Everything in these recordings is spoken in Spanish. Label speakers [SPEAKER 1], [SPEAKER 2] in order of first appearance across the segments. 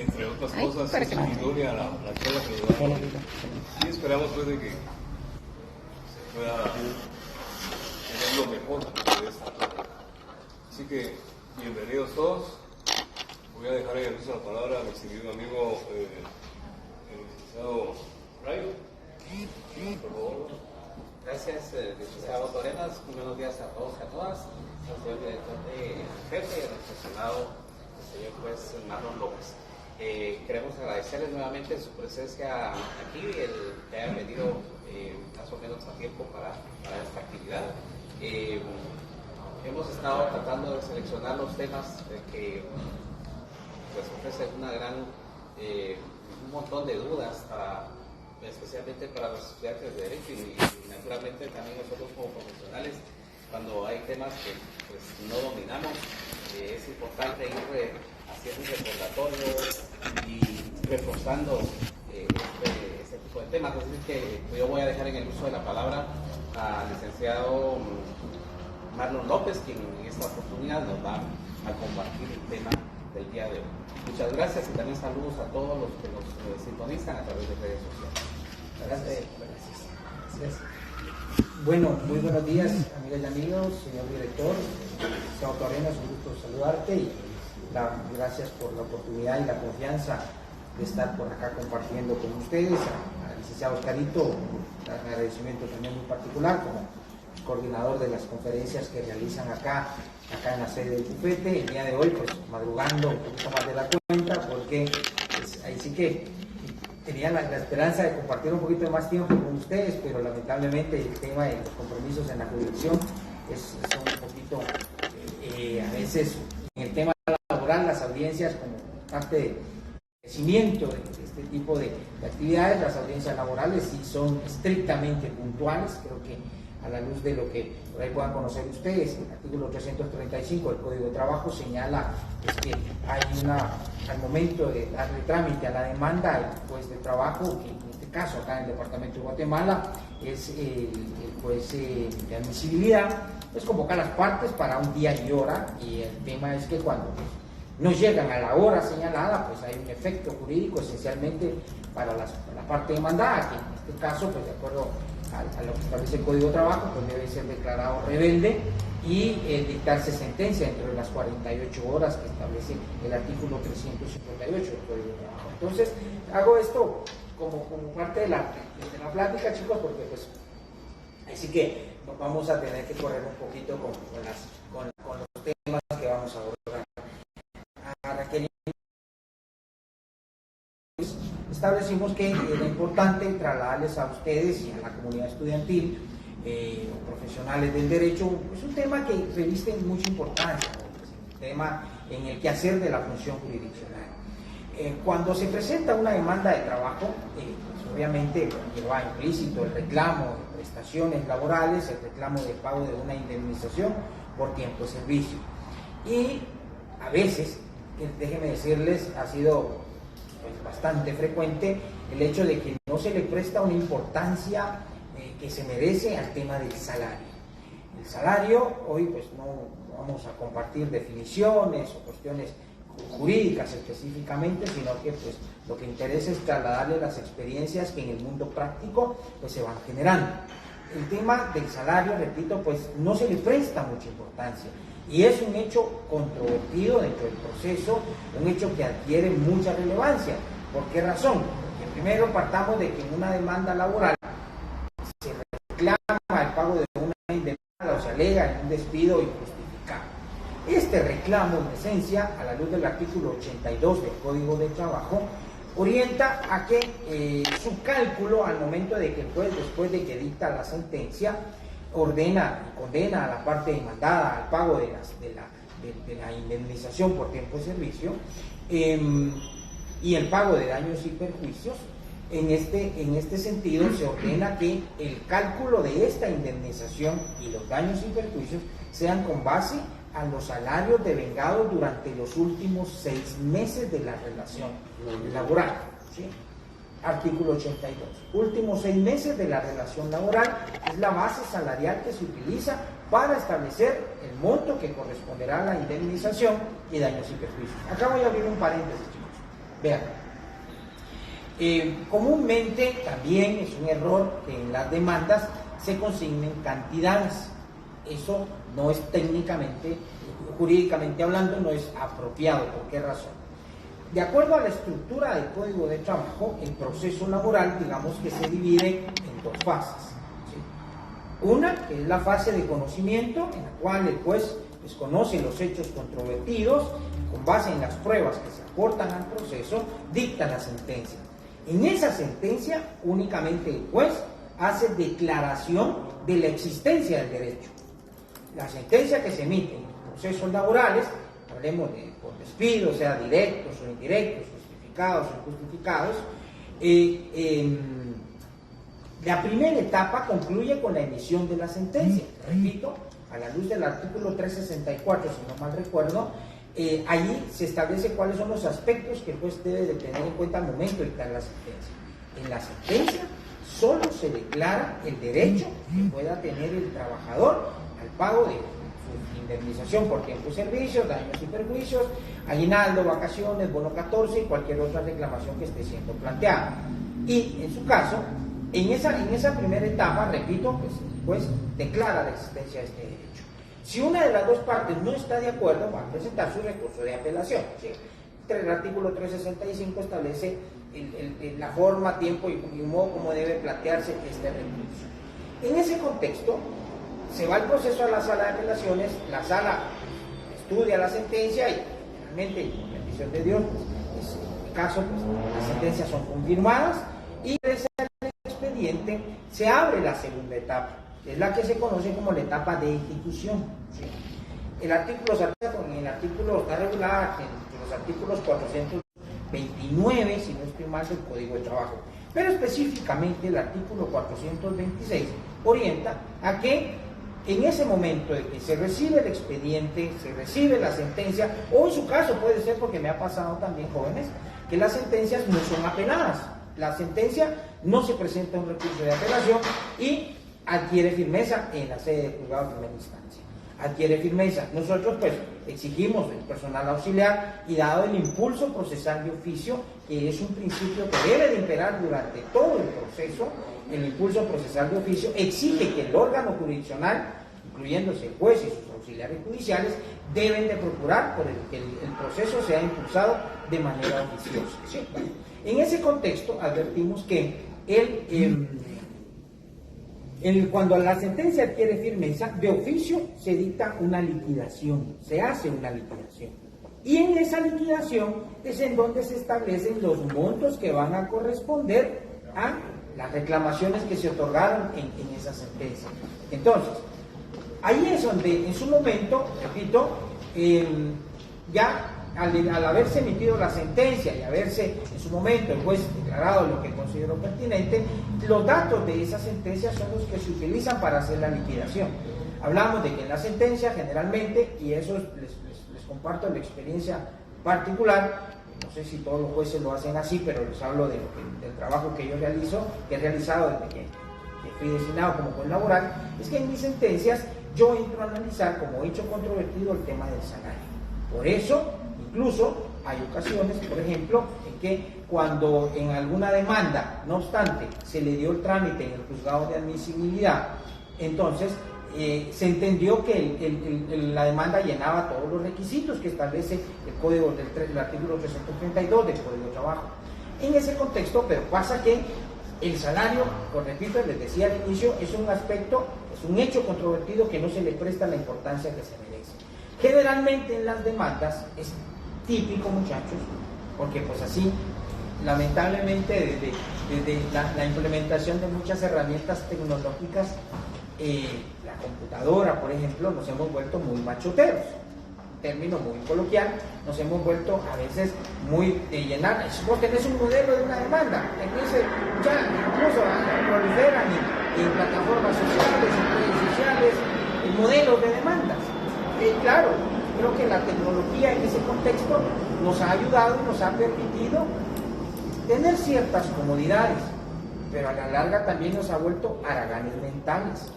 [SPEAKER 1] entre otras cosas, es una gloria la charla que llevamos. Y esperamos pues de que se pueda tener lo mejor de esta charla. Así que, bienvenidos todos. Voy a dejar en el uso la palabra a mi querido amigo, el licenciado Ray. Por favor.
[SPEAKER 2] Gracias, licenciado Torenas. Buenos días a todos y a todas. Al señor director jefe y al mencionado señor juez Marlon López. Queremos agradecerles nuevamente su presencia aquí, el que hayan venido más o menos a tiempo para esta actividad. Hemos estado tratando de seleccionar los temas que pues, ofrecen un montón de dudas, especialmente para los estudiantes de Derecho y naturalmente también nosotros como profesionales, cuando hay temas que pues, no dominamos, es importante ir haciendo un recordatorio y reforzando este tipo de temas. Así que yo voy a dejar en el uso de la palabra al licenciado Marlon López, quien en esta oportunidad nos va a compartir el tema del día de hoy. Muchas gracias y también saludos a todos los que nos sintonizan a través de redes sociales.
[SPEAKER 3] Gracias. Bueno, muy buenos días, amigas y amigos, señor director, señor Torrenas, un gusto saludarte y gracias por la oportunidad y la confianza de estar por acá compartiendo con ustedes. Al licenciado Oscarito, un agradecimiento también muy particular como coordinador de las conferencias que realizan acá en la sede del bufete. El día de hoy, pues madrugando un poquito más de la cuenta, porque pues, ahí sí que tenía la esperanza de compartir un poquito más tiempo con ustedes, pero lamentablemente el tema de los compromisos en la jurisdicción son un poquito, a veces en el tema laboral, las audiencias como parte del crecimiento de este tipo de actividades, las audiencias laborales sí son estrictamente puntuales. Creo que a la luz de lo que por ahí puedan conocer ustedes, el artículo 335 del Código de Trabajo señala que hay al momento de darle trámite a la demanda, el juez de trabajo, que en este caso acá en el Departamento de Guatemala es el juez de admisibilidad, pues convoca a las partes para un día y hora, y el tema es que cuando no llegan a la hora señalada, pues hay un efecto jurídico esencialmente para la parte demandada, que en este caso, pues de acuerdo a lo que establece el Código de Trabajo, pues debe ser declarado rebelde y dictarse sentencia dentro de las 48 horas que establece el artículo 358 del Código de Trabajo. Entonces, hago esto como parte de la plática, chicos, porque pues así que vamos a tener que correr un poquito con los temas que vamos a abordar. A Raquel, establecimos que era importante trasladarles a ustedes y a la comunidad estudiantil o profesionales del derecho, es un tema que reviste mucha importancia, un tema en el quehacer de la función jurisdiccional. Cuando se presenta una demanda de trabajo, pues obviamente lleva implícito el reclamo de prestaciones laborales, el reclamo de pago de una indemnización por tiempo de servicio. Y a veces, déjenme decirles, ha sido bastante frecuente el hecho de que no se le presta una importancia que se merece al tema del salario. El salario, hoy pues no vamos a compartir definiciones o cuestiones jurídicas específicamente, sino que pues lo que interesa es trasladarle las experiencias que en el mundo práctico pues se van generando. El tema del salario, repito, pues no se le presta mucha importancia. Y es un hecho controvertido dentro del proceso, un hecho que adquiere mucha relevancia. ¿Por qué razón? Porque primero partamos de que en una demanda laboral se reclama el pago de una indemnización o se alega en un despido injustificado. Este reclamo, en esencia, a la luz del artículo 82 del Código de Trabajo, orienta a que su cálculo al momento de que el juez, después de que dicta la sentencia, ordena y condena a la parte demandada al pago de la indemnización por tiempo de servicio y el pago de daños y perjuicios. En este sentido se ordena que el cálculo de esta indemnización y los daños y perjuicios sean con base a los salarios devengados durante los últimos 6 meses de la relación laboral, ¿sí? Artículo 82. Últimos 6 meses de la relación laboral es la base salarial que se utiliza para establecer el monto que corresponderá a la indemnización y daños y perjuicios. Acá voy a abrir un paréntesis, chicos. Vean, comúnmente también es un error que en las demandas se consignen cantidades. Eso no es técnicamente, jurídicamente hablando, no es apropiado. ¿Por qué razón? De acuerdo a la estructura del Código de Trabajo, el proceso laboral, digamos que se divide en dos fases, ¿sí? Una, que es la fase de conocimiento, en la cual el juez conoce los hechos controvertidos, con base en las pruebas que se aportan al proceso, dicta la sentencia. En esa sentencia, únicamente el juez hace declaración de la existencia del derecho. La sentencia que se emite en los procesos laborales, hablemos de por despido, sea directos o indirectos, justificados o injustificados, la primera etapa concluye con la emisión de la sentencia. Repito, a la luz del artículo 364, si no mal recuerdo, allí se establece cuáles son los aspectos que el juez debe de tener en cuenta al momento de dictar la sentencia. En la sentencia solo se declara el derecho que pueda tener el trabajador al pago de su indemnización por tiempo y servicios, daños y perjuicios, aguinaldo, vacaciones, bono 14 y cualquier otra reclamación que esté siendo planteada. Y en su caso, en esa primera etapa, repito, pues el juez declara la existencia de este derecho. Si una de las dos partes no está de acuerdo, va a presentar su recurso de apelación, ¿sí? El artículo 365 establece la forma, tiempo y modo como debe plantearse este recurso. En ese contexto, se va el proceso a la sala de apelaciones, la sala estudia la sentencia y generalmente, con bendición de Dios, pues, en este caso, pues, las sentencias son confirmadas y de ese expediente se abre la segunda etapa, que es la que se conoce como la etapa de ejecución, ¿sí? El artículo está regulada en los artículos 429, si no estoy mal, del Código de Trabajo, pero específicamente el artículo 426 orienta a que en ese momento de que se recibe el expediente, se recibe la sentencia, o en su caso puede ser, porque me ha pasado también, jóvenes, que las sentencias no son apeladas. La sentencia no se presenta un recurso de apelación y adquiere firmeza en la sede del juzgado de primera instancia. Adquiere firmeza. Nosotros pues exigimos el personal auxiliar y dado el impulso procesal de oficio, que es un principio que debe de imperar durante todo el proceso, el impulso procesal de oficio exige que el órgano jurisdiccional, incluyéndose el juez y sus auxiliares judiciales, deben de procurar por que el proceso sea impulsado de manera oficiosa, ¿sí? En ese contexto advertimos que cuando la sentencia adquiere firmeza, de oficio se dicta una liquidación, se hace una liquidación. Y en esa liquidación es en donde se establecen los montos que van a corresponder a las reclamaciones que se otorgaron en esa sentencia. Entonces, ahí es donde en su momento, repito, ya al haberse emitido la sentencia y haberse en su momento el juez declarado lo que consideró pertinente, los datos de esa sentencia son los que se utilizan para hacer la liquidación. Hablamos de que en la sentencia generalmente, y eso les comparto la experiencia particular, no sé si todos los jueces lo hacen así, pero les hablo del trabajo que yo realizo, que he realizado desde que fui designado como juez laboral, es que en mis sentencias yo entro a analizar como hecho controvertido el tema del salario. Por eso, incluso hay ocasiones, por ejemplo, en que cuando en alguna demanda, no obstante, se le dio el trámite en el juzgado de admisibilidad, entonces se entendió que la demanda llenaba todos los requisitos que establece el artículo 332 del Código de Trabajo. En ese contexto, pero pasa que el salario, por repito, les decía al inicio, es un aspecto, es un hecho controvertido que no se le presta la importancia que se merece. Generalmente en las demandas es típico, muchachos, porque pues así, lamentablemente desde la implementación de muchas herramientas tecnológicas, la computadora, por ejemplo, nos hemos vuelto muy machoteros, término muy coloquial, nos hemos vuelto a veces muy de llenar. Si vos tenés un modelo de una demanda, entonces ya incluso proliferan en plataformas sociales, en redes sociales, en modelos de demandas. Claro, creo que la tecnología en ese contexto nos ha ayudado y nos ha permitido tener ciertas comodidades, pero a la larga también nos ha vuelto haraganes mentales.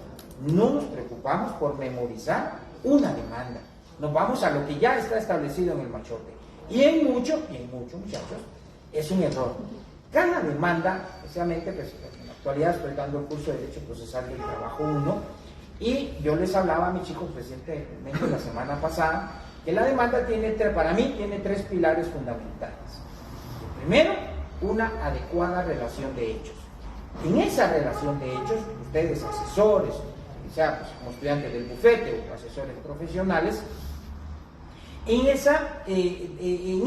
[SPEAKER 3] No nos preocupamos por memorizar una demanda, nos vamos a lo que ya está establecido en el machote. Y en mucho, muchachos, es un error. Cada demanda, especialmente pues, en la actualidad estoy dando el curso de Derecho Procesal del Trabajo 1, y yo les hablaba a mis chicos recientemente la semana pasada que la demanda para mí tiene tres pilares fundamentales. El primero, una adecuada relación de hechos. En esa relación de hechos, ustedes asesores, quizá pues, como estudiantes del bufete o asesores profesionales, en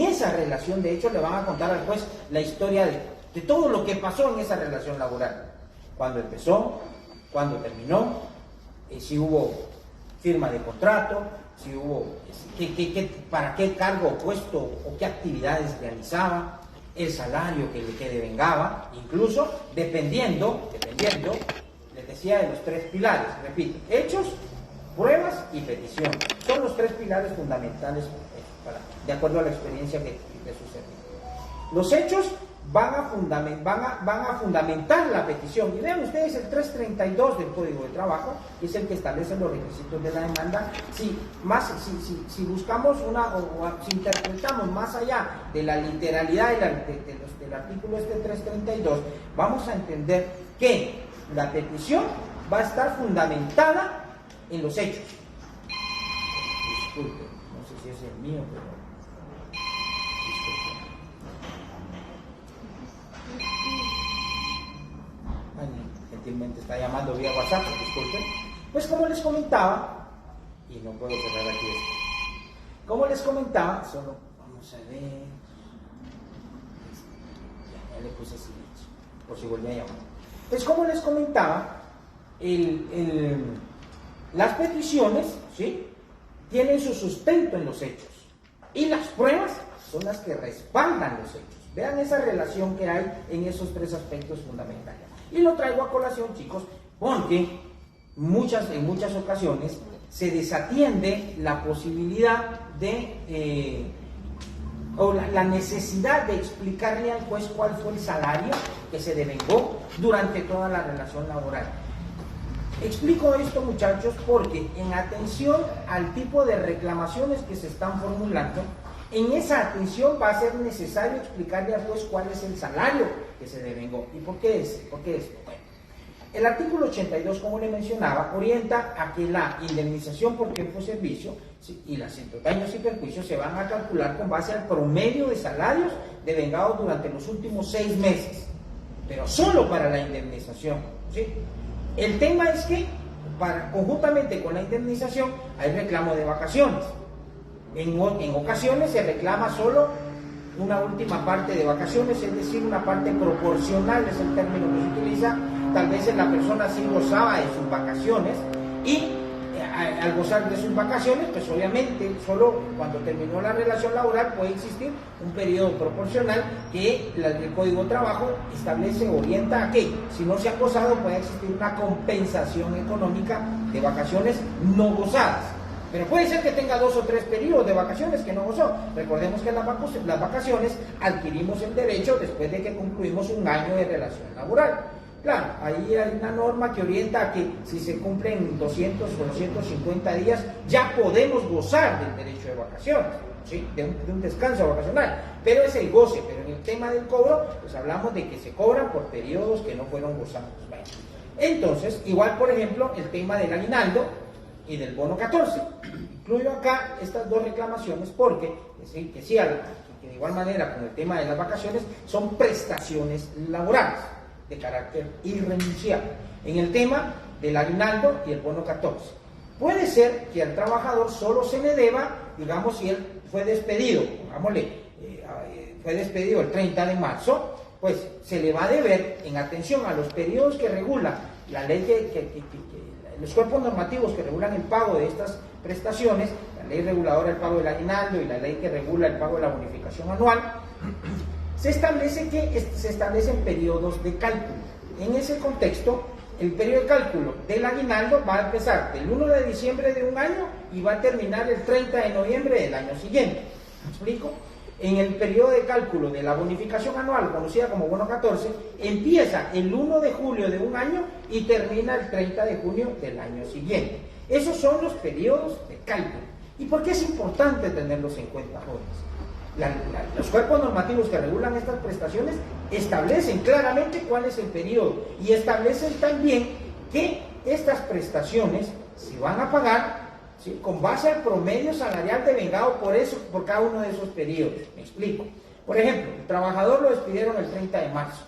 [SPEAKER 3] esa relación de hechos le van a contar al juez la historia de todo lo que pasó en esa relación laboral. Cuándo empezó, cuándo terminó, si hubo firma de contrato, si hubo para qué cargo o puesto o qué actividades realizaba, el salario que le devengaba, incluso dependiendo, les decía, de los tres pilares, repito, hechos, pruebas y petición. Son los tres pilares fundamentales de acuerdo a la experiencia que sucedió. Los hechos van a fundamentar la petición. Y vean ustedes el 332 del Código de Trabajo, que es el que establece los requisitos de la demanda. Si buscamos si interpretamos más allá de la literalidad del artículo 332, vamos a entender que la petición va a estar fundamentada en los hechos. Disculpe, no sé si es el mío, pero gentilmente está llamando vía WhatsApp, disculpen. Pues como les comentaba, y no puedo cerrar aquí esto, como les comentaba, solo vamos a ver, ya le puse silencio, por si volví a llamar. Pues como les comentaba, las peticiones, ¿sí?, tienen su sustento en los hechos, y las pruebas son las que respaldan los hechos. Vean esa relación que hay en esos tres aspectos fundamentales. Y lo traigo a colación, chicos, porque en muchas ocasiones se desatiende la posibilidad o la necesidad de explicarle al juez cuál fue el salario que se devengó durante toda la relación laboral. Explico esto, muchachos, porque en atención al tipo de reclamaciones que se están formulando, en esa atención va a ser necesario explicarle al juez cuál es el salario que se devengó. ¿Y por qué esto? Bueno, el artículo 82, como le mencionaba, orienta a que la indemnización por tiempo de servicio y los daños y perjuicios se van a calcular con base al promedio de salarios devengados durante los últimos 6 meses, pero solo para la indemnización, ¿sí? El tema es que, conjuntamente con la indemnización, hay reclamo de vacaciones. En ocasiones se reclama solo una última parte de vacaciones, es decir, una parte proporcional, es el término que se utiliza. Tal vez la persona sí gozaba de sus vacaciones y al gozar de sus vacaciones, pues obviamente solo cuando terminó la relación laboral puede existir un periodo proporcional que el Código de Trabajo establece, orienta a que si no se ha gozado puede existir una compensación económica de vacaciones no gozadas. Pero puede ser que tenga 2 o 3 periodos de vacaciones que no gozó. Recordemos que las vacaciones adquirimos el derecho después de que concluimos un año de relación laboral. Claro, ahí hay una norma que orienta a que si se cumplen 200 o 250 días ya podemos gozar del derecho de vacaciones, ¿sí?, de un descanso vacacional. Pero es el goce, pero en el tema del cobro, pues hablamos de que se cobran por periodos que no fueron gozados. Bueno, entonces, igual por ejemplo, el tema del aguinaldo y del bono 14. Incluyo acá estas dos reclamaciones porque, que de igual manera con el tema de las vacaciones, son prestaciones laborales de carácter irrenunciable. En el tema del aguinaldo y el bono 14, puede ser que al trabajador solo se le deba, digamos, si él fue despedido, fue despedido el 30 de marzo, pues se le va a deber, en atención a los periodos que regula la ley los cuerpos normativos que regulan el pago de estas prestaciones, la ley reguladora del pago del aguinaldo y la ley que regula el pago de la bonificación anual, se establecen periodos de cálculo. En ese contexto, el periodo de cálculo del aguinaldo va a empezar del 1 de diciembre de un año y va a terminar el 30 de noviembre del año siguiente. ¿Me explico? En el periodo de cálculo de la bonificación anual, conocida como bono 14, empieza el 1 de julio de un año y termina el 30 de junio del año siguiente. Esos son los periodos de cálculo. ¿Y por qué es importante tenerlos en cuenta, jóvenes? Los cuerpos normativos que regulan estas prestaciones establecen claramente cuál es el periodo y establecen también que estas prestaciones se van a pagar, ¿sí?, con base al promedio salarial devengado por cada uno de esos periodos. Me explico. Por ejemplo, el trabajador lo despidieron el 30 de marzo.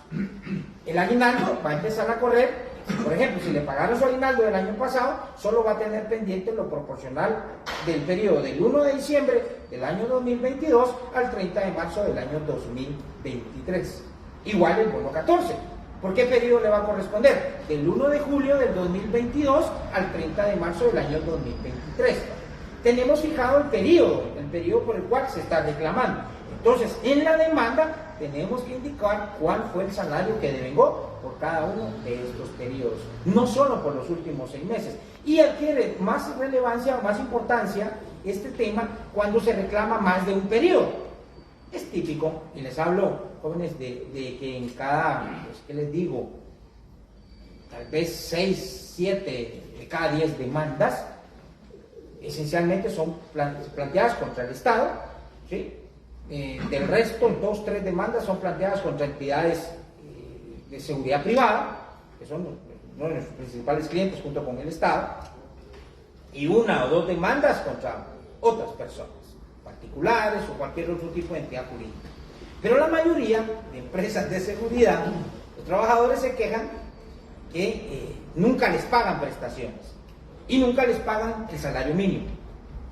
[SPEAKER 3] El aguinaldo va a empezar a correr. Por ejemplo, si le pagaron su aguinaldo del año pasado, solo va a tener pendiente lo proporcional del periodo del 1 de diciembre del año 2022 al 30 de marzo del año 2023. Igual el bono 14. ¿Por qué periodo le va a corresponder? Del 1 de julio del 2022 al 30 de marzo del año 2023. Tenemos fijado el periodo por el cual se está reclamando. Entonces, en la demanda tenemos que indicar cuál fue el salario que devengó por cada uno de estos periodos, no solo por los últimos 6 meses. Y adquiere más relevancia o más importancia este tema cuando se reclama más de un periodo. Es típico, y les hablo, jóvenes, de que en cada, pues, ¿qué les digo? Tal vez 6, 7 de cada 10 demandas, esencialmente son planteadas contra el Estado, ¿sí? Del resto, 2, 3 demandas son planteadas contra entidades de seguridad privada, que son uno de nuestros principales clientes junto con el Estado, y 1 o 2 demandas contra otras personas, particulares o cualquier otro tipo de entidad jurídica. Pero la mayoría de empresas de seguridad, los trabajadores se quejan que nunca les pagan prestaciones y nunca les pagan el salario mínimo.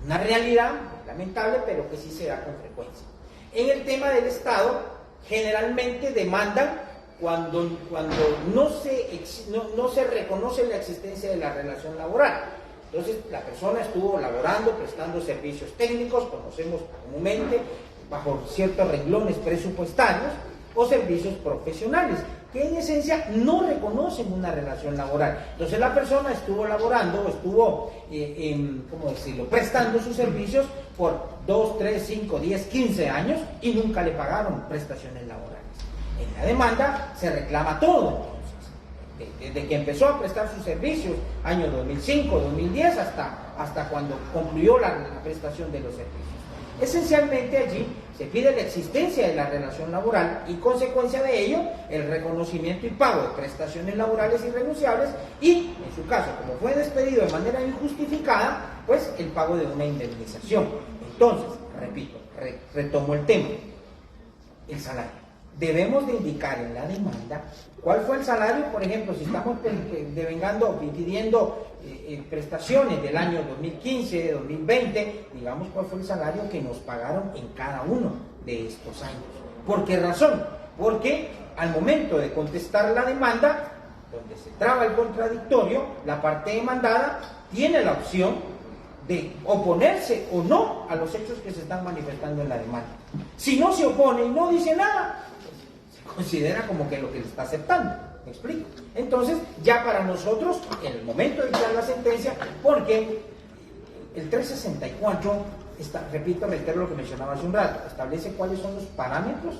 [SPEAKER 3] Una realidad lamentable, pero que sí se da con frecuencia. En el tema del Estado, generalmente demandan cuando no se reconoce la existencia de la relación laboral. Entonces, la persona estuvo laborando, prestando servicios técnicos, conocemos comúnmente, bajo ciertos renglones presupuestarios, o servicios profesionales, que en esencia no reconocen una relación laboral. Entonces, la persona estuvo laborando, ¿cómo decirlo?, prestando sus servicios por 2, 3, 5, 10, 15 años y nunca le pagaron prestaciones laborales. En la demanda se reclama todo, entonces, desde que empezó a prestar sus servicios, año 2005, 2010, hasta cuando concluyó la prestación de los servicios. Esencialmente allí se pide la existencia de la relación laboral y, consecuencia de ello, el reconocimiento y pago de prestaciones laborales irrenunciables y, en su caso, como fue despedido de manera injustificada, pues el pago de una indemnización. Entonces, repito, retomo el tema, el salario. Debemos de indicar en la demanda cuál fue el salario. Por ejemplo, si estamos pidiendo prestaciones del año 2015, 2020, digamos cuál fue el salario que nos pagaron en cada uno de estos años. ¿Por qué razón? Porque al momento de contestar la demanda, donde se traba el contradictorio, la parte demandada tiene la opción de oponerse o no a los hechos que se están manifestando en la demanda. Si no se opone y no dice nada, considera como que lo que le está aceptando. ¿Me explico? Entonces, ya para nosotros, en el momento de dictar la sentencia, porque el 364, reitero lo que mencionaba hace un rato, establece cuáles son los parámetros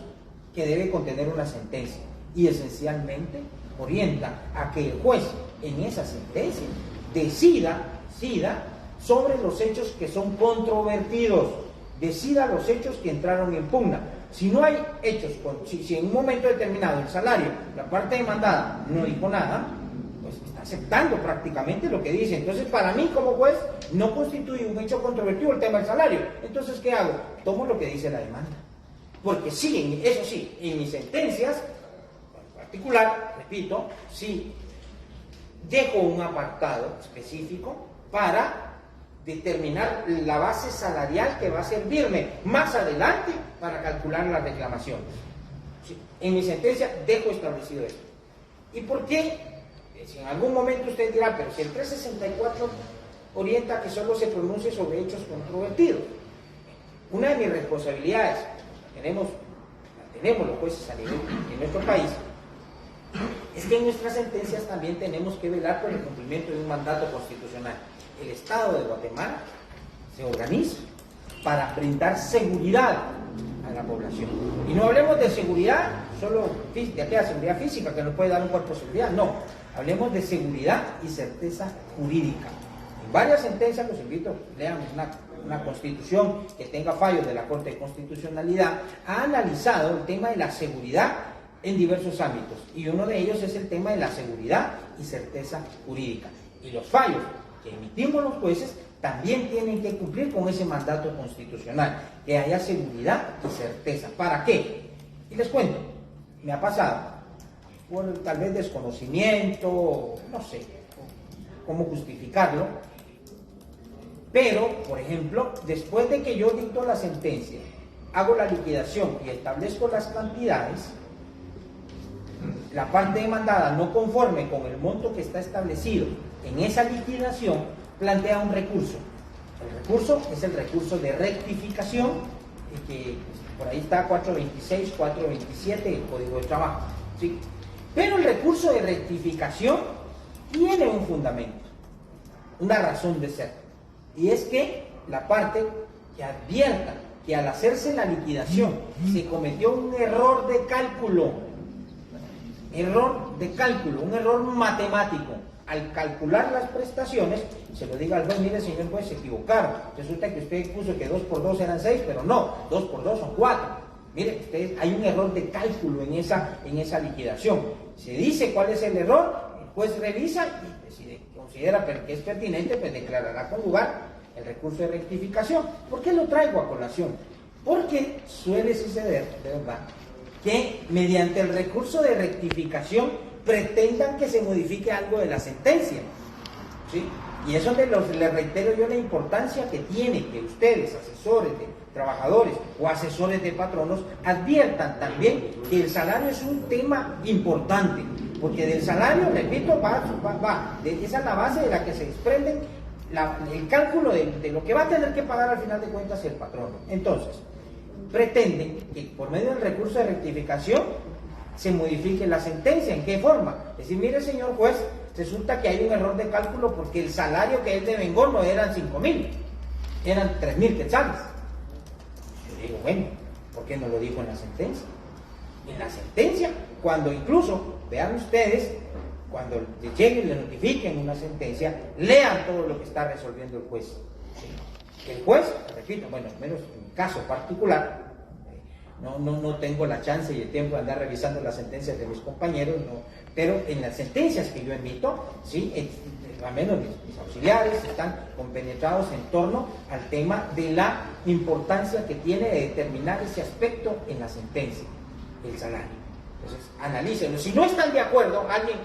[SPEAKER 3] que debe contener una sentencia y esencialmente orienta a que el juez en esa sentencia decida sobre los hechos que son controvertidos, decida los hechos que entraron en pugna. Si no hay hechos, si en un momento determinado el salario, la parte demandada no dijo nada, pues está aceptando prácticamente lo que dice. Entonces, para mí como juez no constituye un hecho controvertido el tema del salario. Entonces, ¿qué hago? Tomo lo que dice la demanda. Porque sí, eso sí, en mis sentencias, en particular, repito, sí dejo un apartado específico para determinar la base salarial que va a servirme más adelante para calcular las reclamaciones. ¿Sí? En mi sentencia dejo establecido esto. ¿Y por qué? Si en algún momento usted dirá, pero si el 364 orienta que solo se pronuncie sobre hechos controvertidos. Una de mis responsabilidades, tenemos los jueces a nivel en nuestro país, es que en nuestras sentencias también tenemos que velar por el cumplimiento de un mandato constitucional. El Estado de Guatemala se organiza para brindar seguridad a la población. Y no hablemos de seguridad solo de aquella seguridad física que nos puede dar un cuerpo de seguridad, no. Hablemos de seguridad y certeza jurídica. varias sentencias, los invito, lean una constitución que tenga fallos de la Corte de Constitucionalidad, ha analizado el tema de la seguridad en diversos ámbitos, y uno de ellos es el tema de la seguridad y certeza jurídica. Y los fallos que emitimos los jueces también tienen que cumplir con ese mandato constitucional, que haya seguridad y certeza. ¿Para qué? Y les cuento, me ha pasado, por tal vez desconocimiento, no sé cómo justificarlo, pero, por ejemplo, después de que yo dicto la sentencia, hago la liquidación y establezco las cantidades, la parte demandada, no conforme con el monto que está establecido en esa liquidación, plantea un recurso. El recurso es el recurso de rectificación, que por ahí está 426, 427 el Código de Trabajo, ¿sí? Pero el recurso de rectificación tiene un fundamento, una razón de ser, y es que la parte que advierta que al hacerse la liquidación se cometió un error de cálculo, un error matemático. Al calcular las prestaciones, se lo diga al juez, mire señor juez, se equivocaron. Resulta que usted puso que 2 por 2 eran 6, pero no, 2 por 2 son 4. Mire, ustedes, hay un error de cálculo en esa liquidación. Se dice cuál es el error, el juez revisa y si considera que es pertinente, pues declarará con lugar el recurso de rectificación. ¿Por qué lo traigo a colación? Porque suele suceder, de verdad, que mediante el recurso de rectificación pretendan que se modifique algo de la sentencia, ¿sí? Y es donde les reitero yo la importancia que tiene que ustedes, asesores de trabajadores o asesores de patronos, adviertan también que el salario es un tema importante, porque del salario, repito, esa es la base de la que se desprenden el cálculo de lo que va a tener que pagar al final de cuentas el patrono. Entonces, pretenden que por medio del recurso de rectificación se modifique la sentencia. ¿En qué forma? Es decir, mire señor juez, resulta que hay un error de cálculo porque el salario que él devengó no eran 5.000, eran 3.000 quetzales. Yo digo, bueno, ¿por qué no lo dijo en la sentencia? En la sentencia, cuando incluso, vean ustedes, cuando lleguen y le notifiquen una sentencia, lean todo lo que está resolviendo el juez. El juez, repito, bueno, al menos en mi caso particular, no tengo la chance y el tiempo de andar revisando las sentencias de mis compañeros, no, pero en las sentencias que yo emito, sí, al menos mis auxiliares están compenetrados en torno al tema de la importancia que tiene de determinar ese aspecto en la sentencia, el salario. Entonces, analícenlo. Si no están de acuerdo, alguien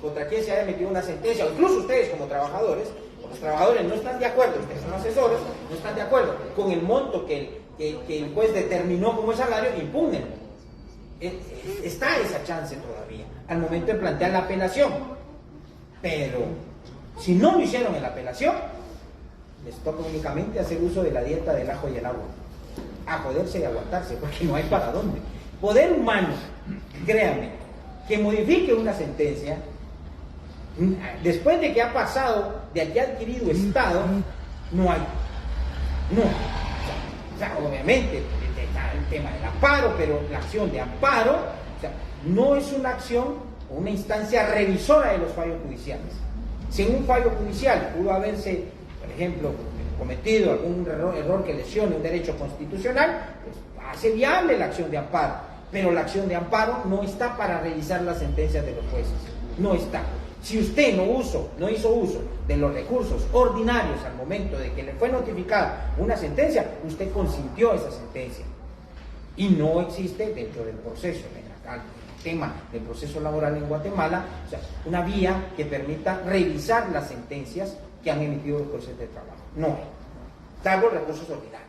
[SPEAKER 3] contra quien se haya emitido una sentencia, o incluso ustedes como trabajadores, los trabajadores no están de acuerdo, ustedes son asesores, no están de acuerdo con el monto que el juez determinó como salario, impugnen. Está esa chance todavía al momento de plantear la apelación, pero si no lo hicieron en la apelación, les toca únicamente hacer uso de la dieta del ajo y el agua, a joderse y aguantarse, porque no hay para dónde. Poder humano, créanme, que modifique una sentencia después de que ha pasado, de que ha adquirido estado, no hay. O sea, obviamente está el tema del amparo, pero la acción de amparo, o sea, no es una acción o una instancia revisora de los fallos judiciales. Si en un fallo judicial pudo haberse, por ejemplo, cometido algún error que lesione un derecho constitucional, pues hace viable la acción de amparo, pero la acción de amparo no está para revisar las sentencias de los jueces, no está. Si usted no hizo uso de los recursos ordinarios al momento de que le fue notificada una sentencia, usted consintió esa sentencia. Y no existe dentro del proceso, en el tema del proceso laboral en Guatemala, o sea, una vía que permita revisar las sentencias que han emitido los jueces de trabajo. No hay, salvo recursos ordinarios.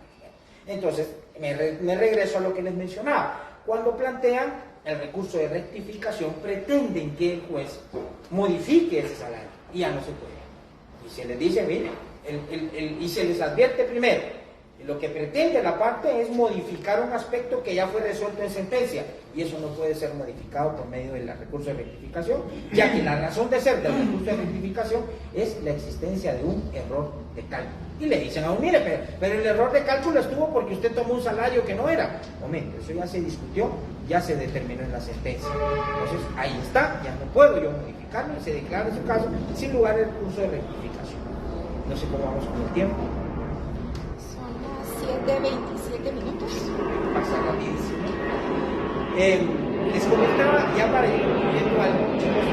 [SPEAKER 3] Entonces, me regreso a lo que les mencionaba. Cuando plantean el recurso de rectificación, pretenden que el juez modifique ese salario, y ya no se puede. Y se les dice, mire, y se les advierte primero, lo que pretende la parte es modificar un aspecto que ya fue resuelto en sentencia, y eso no puede ser modificado por medio del recurso de rectificación, ya que la razón de ser del recurso de rectificación es la existencia de un error de cálculo. Y le dicen a uno, mire, pero el error de cálculo estuvo porque usted tomó un salario que no era. Hombre, eso ya se discutió, ya se determinó en la sentencia. Entonces, ahí está, ya no puedo yo modificarlo, y se declara en su caso sin lugar el recurso de rectificación. No sé cómo vamos con el tiempo.
[SPEAKER 4] Son las 7:27 minutos.
[SPEAKER 3] Pasa rapidísimo. Les comentaba, ya para ir concluyendo algo, chicos,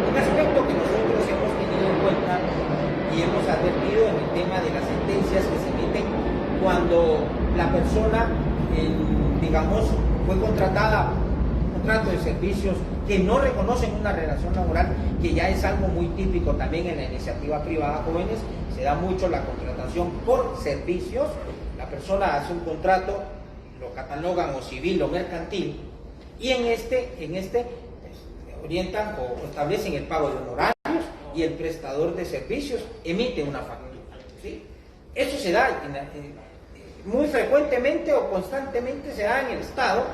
[SPEAKER 3] un aspecto que nosotros hemos tenido en cuenta y hemos advertido en el tema de las sentencias que se emiten cuando la persona, digamos, fue contratada, contrato de servicios que no reconocen una relación laboral, que ya es algo muy típico también en la iniciativa privada jóvenes. Se da mucho la contratación por servicios. La persona hace un contrato, lo catalogan o civil o mercantil, y en este pues, orientan o establecen el pago de honorarios, y el prestador de servicios emite una factura, ¿sí? Eso se da muy frecuentemente o constantemente, se da en el Estado.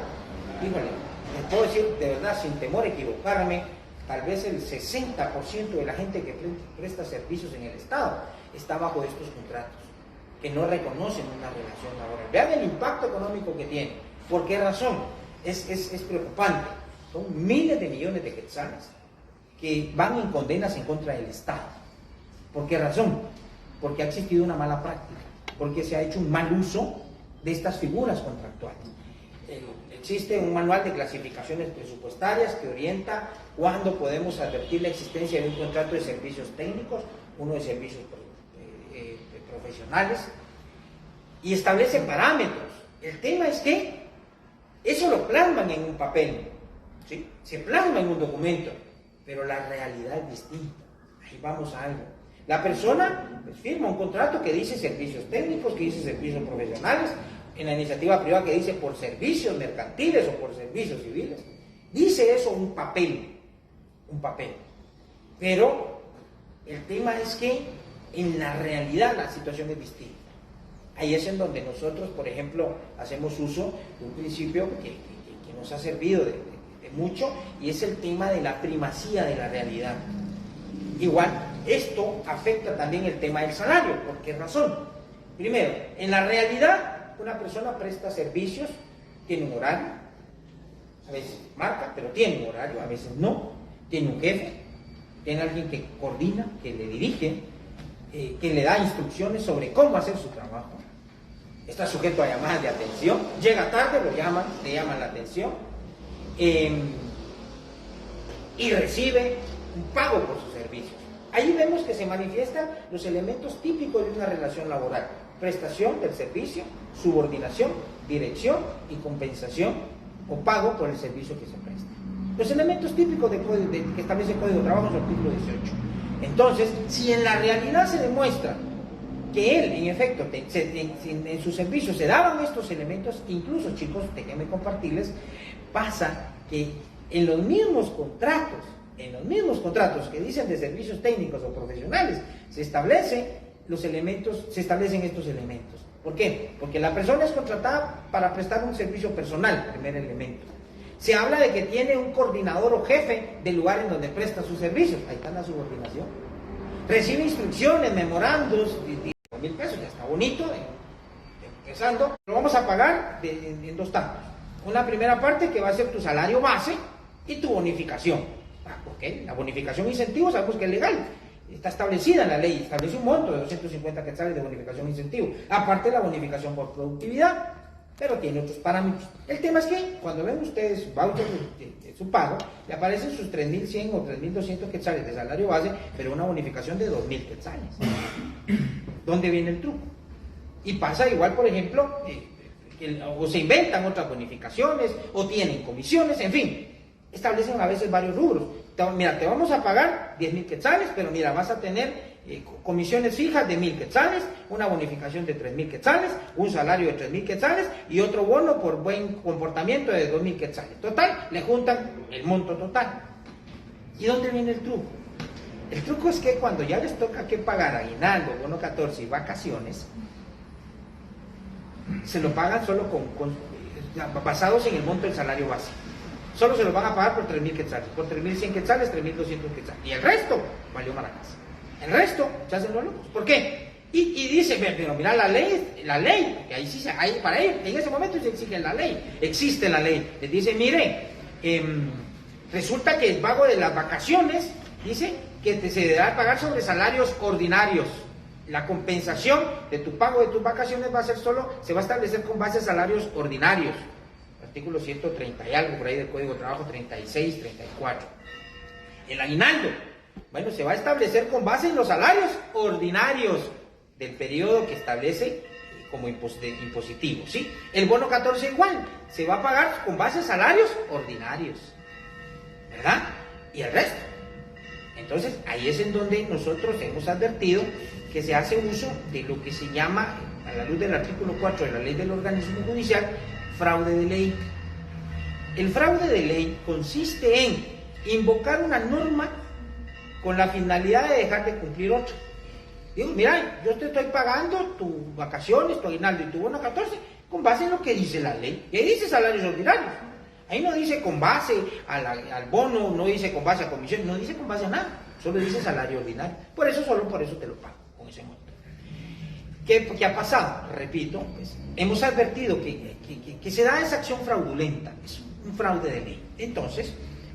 [SPEAKER 3] Híjole, les puedo decir de verdad, sin temor a equivocarme, tal vez el 60% de la gente que presta servicios en el Estado está bajo estos contratos, que no reconocen una relación laboral. Vean el impacto económico que tiene. ¿Por qué razón? Es preocupante. Son miles de millones de quetzales que van en condenas en contra del Estado. ¿Por qué razón? Porque ha existido una mala práctica, porque se ha hecho un mal uso de estas figuras contractuales. Existe un manual de clasificaciones presupuestarias que orienta cuándo podemos advertir la existencia de un contrato de servicios técnicos, uno de servicios profesionales, y establece parámetros. El tema es que eso lo plasman en un papel, ¿sí? Se plasma en un documento, pero la realidad es distinta. Ahí vamos a algo. La persona pues, firma un contrato que dice servicios técnicos, que dice servicios profesionales, en la iniciativa privada que dice por servicios mercantiles o por servicios civiles. Dice eso un papel. Pero el tema es que en la realidad la situación es distinta. Ahí es en donde nosotros, por ejemplo, hacemos uso de un principio que nos ha servido de mucho, y es el tema de la primacía de la realidad. Igual, esto afecta también el tema del salario. ¿Por qué razón? Primero, en la realidad, una persona presta servicios, tiene un horario, a veces marca, pero tiene un horario, a veces no, tiene un jefe, tiene alguien que coordina, que le dirige, que le da instrucciones sobre cómo hacer su trabajo, está sujeto a llamadas de atención, llega tarde, le llaman la atención, y recibe un pago por sus servicios. Ahí vemos que se manifiestan los elementos típicos de una relación laboral: prestación del servicio, subordinación, dirección y compensación o pago por el servicio que se presta. Los elementos típicos que establece el Código de Trabajo en su artículo 18. Entonces, si en la realidad se demuestra que él, en efecto, en sus servicios se daban estos elementos, incluso, chicos, déjenme compartirles, pasa que en los mismos contratos que dicen de servicios técnicos o profesionales, se establecen estos elementos. ¿Por qué? Porque la persona es contratada para prestar un servicio personal, primer elemento. Se habla de que tiene un coordinador o jefe del lugar en donde presta sus servicios. Ahí está la subordinación. Recibe instrucciones, memorandos, 10,000 pesos, ya está bonito, empezando. Lo vamos a pagar en dos tantos. Una primera parte que va a ser tu salario base y tu bonificación. ¿Por qué? La bonificación e incentivo sabemos que es legal. Está establecida en la ley, establece un monto de 250 quetzales de bonificación e incentivo. Aparte de la bonificación por productividad, pero tiene otros parámetros. El tema es que cuando ven ustedes voucher de su pago, le aparecen sus 3.100 o 3.200 quetzales de salario base, pero una bonificación de 2.000 quetzales. ¿Dónde viene el truco? Y pasa igual, por ejemplo, o se inventan otras bonificaciones, o tienen comisiones, en fin, establecen a veces varios rubros. Mira, te vamos a pagar 10.000 quetzales, pero mira, vas a tener comisiones fijas de 1.000 quetzales, una bonificación de 3.000 quetzales, un salario de 3.000 quetzales y otro bono por buen comportamiento de 2.000 quetzales. Total, le juntan el monto total. ¿Y dónde viene el truco? El truco es que cuando ya les toca que pagar aguinaldo, bono 14 y vacaciones, se lo pagan solo basados en el monto del salario base. Solo se lo van a pagar por 3.000 quetzales, por 3.100 quetzales, 3.200 quetzales. Y el resto valió maracas. El resto se hacen los locos. ¿Por qué? Y dice, pero mira la ley, que ahí sí, para él, en ese momento se exige la ley, existe la ley. Les dice, mire, resulta que el pago de las vacaciones, dice, se deberá pagar sobre salarios ordinarios. La compensación de tu pago de tus vacaciones va a ser se va a establecer con base a salarios ordinarios. Artículo 130 y algo por ahí del Código de Trabajo, 36, 34. El aguinaldo, bueno, se va a establecer con base en los salarios ordinarios del periodo que establece como impositivo, ¿sí? El bono 14 igual, se va a pagar con base en salarios ordinarios, ¿verdad? Y el resto. Entonces, ahí es en donde nosotros hemos advertido que se hace uso de lo que se llama, a la luz del artículo 4 de la Ley del Organismo Judicial, fraude de ley. El fraude de ley consiste en invocar una norma con la finalidad de dejar de cumplir otra. Digo, mira, yo te estoy pagando tus vacaciones, tu aguinaldo y tu bono 14 con base en lo que dice la ley. Y ahí dice salarios ordinarios. Ahí no dice con base al bono, no dice con base a comisión, no dice con base a nada. Solo dice salario ordinario. Solo por eso te lo pago, con ese monto. ¿Qué ha pasado? Repito, pues, hemos advertido que se da esa acción fraudulenta, es un fraude de ley. Entonces,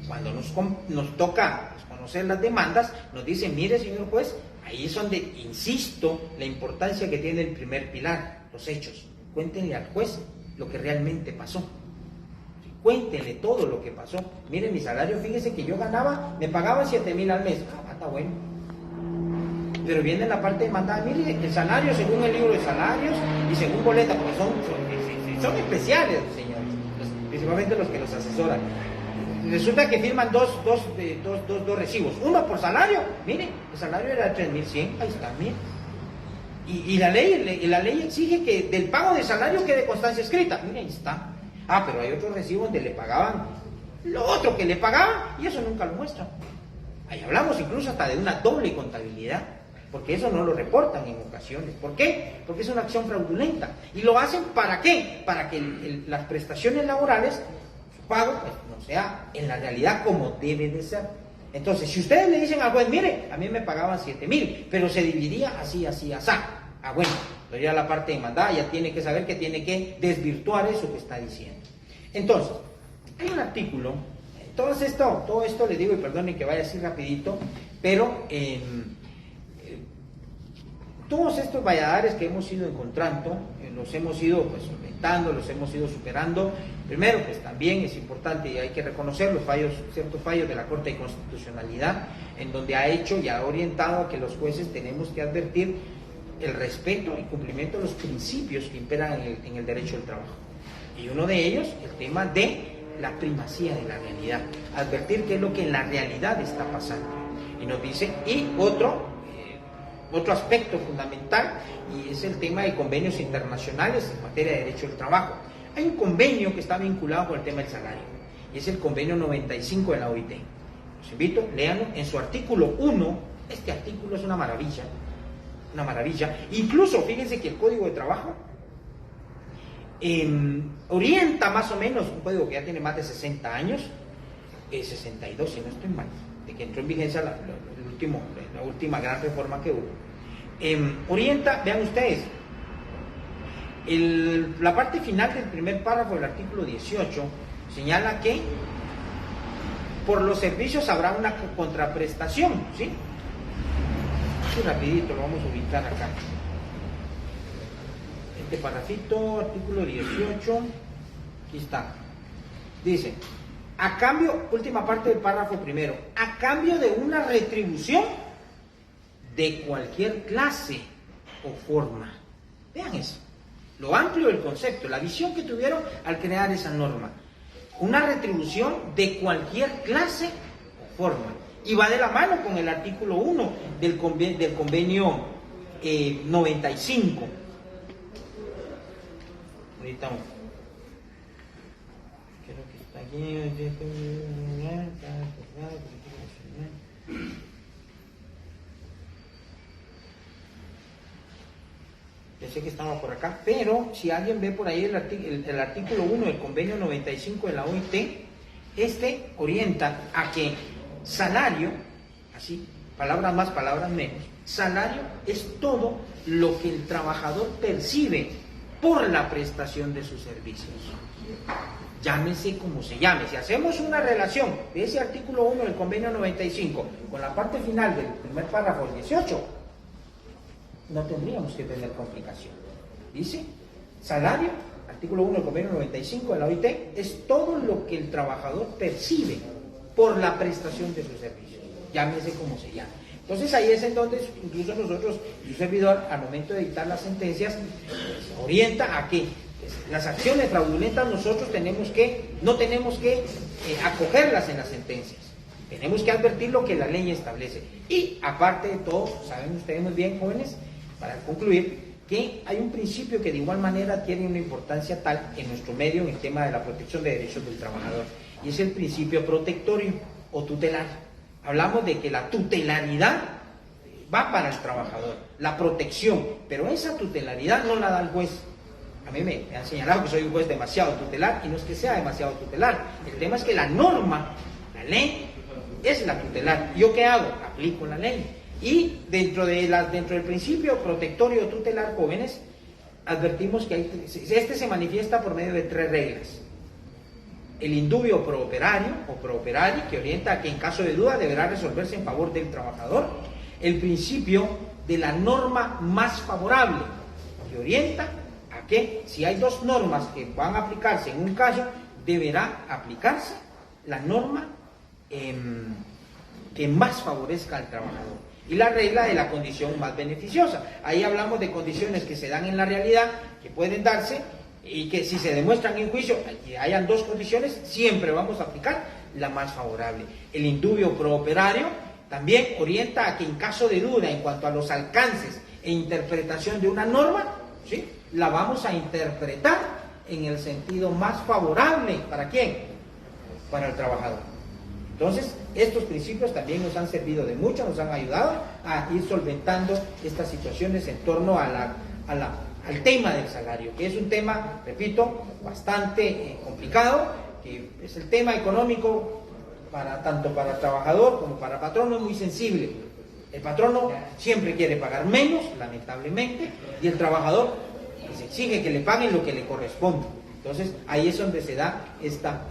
[SPEAKER 3] cuando nos toca conocer las demandas, nos dicen, mire señor juez, ahí es donde insisto la importancia que tiene el primer pilar, los hechos. Cuéntenle al juez lo que realmente pasó. Cuéntenle todo lo que pasó. Mire, mi salario, fíjese que yo ganaba, me pagaban 7,000 al mes. Está bueno. Pero viene la parte demandada, mire, el salario según el libro de salarios y según boleta, porque son especiales, señores, principalmente los que los asesoran. Resulta que firman dos recibos, uno por salario, mire, el salario era de 3,100, ahí está, mire. Y la ley exige que del pago de salario quede constancia escrita, mire, ahí está. Pero hay otro recibo donde le pagaban lo otro que le pagaban y eso nunca lo muestran. Ahí hablamos incluso hasta de una doble contabilidad, porque eso no lo reportan en ocasiones. ¿Por qué? Porque es una acción fraudulenta. ¿Y lo hacen para qué? Para que las prestaciones laborales, su pago, pues, no sea en la realidad como debe de ser. Entonces, si ustedes le dicen al juez, mire, a mí me pagaban 7,000, pero se dividía así, así, así. Bueno, pero ya la parte demandada ya tiene que saber que tiene que desvirtuar eso que está diciendo. Entonces, hay un artículo, todo esto les digo, y perdonen que vaya así rapidito, pero todos estos valladares que hemos ido encontrando, los hemos ido pues solventando, los hemos ido superando. Primero, pues también es importante y hay que reconocer ciertos fallos de la Corte de Constitucionalidad, en donde ha hecho y ha orientado a que los jueces tenemos que advertir el respeto y cumplimiento de los principios que imperan en el derecho del trabajo. Y uno de ellos, el tema de la primacía de la realidad, advertir qué es lo que en la realidad está pasando. Y nos dice, y otro aspecto fundamental, y es el tema de convenios internacionales en materia de derecho del trabajo. Hay un convenio que está vinculado con el tema del salario, y es el convenio 95 de la OIT. Los invito, léanlo en su artículo 1, este artículo es una maravilla, incluso fíjense que el Código de Trabajo orienta más o menos, un código que ya tiene más de 60 años, 62 si no estoy mal, de que entró en vigencia la última gran reforma que hubo, orienta, vean ustedes, la parte final del primer párrafo del artículo 18 señala que por los servicios habrá una contraprestación, ¿sí? Así rapidito lo vamos a ubicar acá. Este parrafito, artículo 18, aquí está. Dice, a cambio, última parte del párrafo primero, a cambio de una retribución de cualquier clase o forma. Vean eso, lo amplio del concepto, la visión que tuvieron al crear esa norma. Una retribución de cualquier clase o forma. Y va de la mano con el artículo 1 del convenio 95. Ahorita creo que está aquí. Pensé que estaba por acá, pero si alguien ve por ahí el artículo 1 del convenio 95 de la OIT, este orienta a que salario, así, palabras más, palabras menos, salario es todo lo que el trabajador percibe por la prestación de sus servicios. Llámese como se llame. Si hacemos una relación de ese artículo 1 del convenio 95 con la parte final del primer párrafo, el 18, no tendríamos que tener complicación. Dice, salario, artículo 1 del convenio 95 de la OIT, es todo lo que el trabajador percibe por la prestación de sus servicios. Llámese como se llame. Entonces ahí es en donde incluso nosotros, y un servidor, al momento de dictar las sentencias, pues, orienta a que las acciones fraudulentas nosotros no tenemos que acogerlas en las sentencias. Tenemos que advertir lo que la ley establece. Y aparte de todo, saben ustedes muy bien, jóvenes, para concluir, que hay un principio que de igual manera tiene una importancia tal en nuestro medio en el tema de la protección de derechos del trabajador. Y es el principio protectorio o tutelar. Hablamos de que la tutelaridad va para el trabajador, la protección, pero esa tutelaridad no la da el juez. A mí me han señalado que soy un juez demasiado tutelar, y no es que sea demasiado tutelar. El tema es que la norma, la ley, es la tutelar. ¿Yo qué hago? Aplico la ley. Y dentro del principio protectorio tutelar, jóvenes, advertimos que este se manifiesta por medio de 3 reglas. El indubio pro operario o pro operario, que orienta a que en caso de duda deberá resolverse en favor del trabajador. El principio de la norma más favorable, que orienta a que si hay 2 normas que van a aplicarse en un caso, deberá aplicarse la norma que más favorezca al trabajador. Y la regla de la condición más beneficiosa. Ahí hablamos de condiciones que se dan en la realidad, que pueden darse, y que si se demuestran en juicio y hayan 2 condiciones, siempre vamos a aplicar la más favorable. El indubio pro operario también orienta a que en caso de duda en cuanto a los alcances e interpretación de una norma, ¿sí?, la vamos a interpretar en el sentido más favorable. ¿Para quién? Para el trabajador. Entonces, estos principios también nos han servido de mucho, nos han ayudado a ir solventando estas situaciones en torno al tema del salario, que es un tema, repito, bastante complicado, que es el tema económico tanto para el trabajador como para el patrono, es muy sensible. El patrono siempre quiere pagar menos, lamentablemente, y el trabajador se exige que le paguen lo que le corresponde. Entonces, ahí es donde se da esta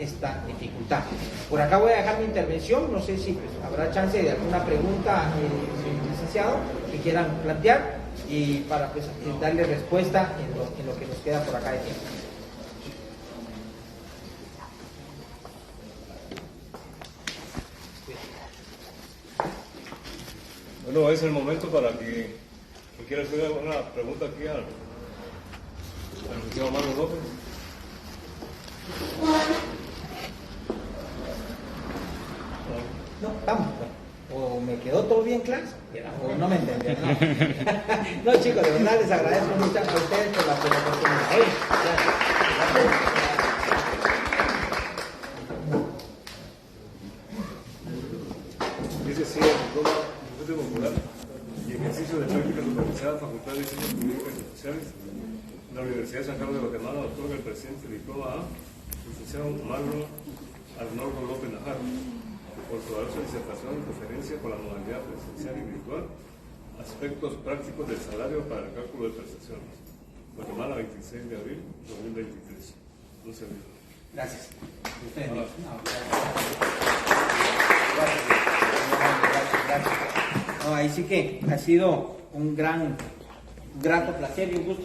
[SPEAKER 3] dificultad. Por acá voy a dejar mi intervención, no sé si habrá chance de alguna pregunta, licenciado, que quieran plantear, y para darle respuesta en lo que nos queda por acá de tiempo.
[SPEAKER 1] Bueno, es el momento para que quiera hacer una pregunta aquí al licenciado Manuel López.
[SPEAKER 3] No, estamos. O me quedó todo bien claro, o no me entendieron. No, chicos, de verdad les agradezco mucho a ustedes por la oportunidad.
[SPEAKER 1] Dice sí, el diploma de popular y ejercicio de práctica supervisada, Facultad de Ciencias Jurídicas y Sociales, la Universidad de San Carlos de Guatemala, otorga el presidente el diploma a licenciado Manuel Arnoldo López Najarro, por su valiosa disertación en referencia con la modalidad presencial y virtual, aspectos prácticos del salario para el cálculo de prestaciones. Guatemala, 26 de abril de 2023. Un servidor.
[SPEAKER 3] Gracias. Gracias. No, ahí sí que ha sido un grato placer y un gusto.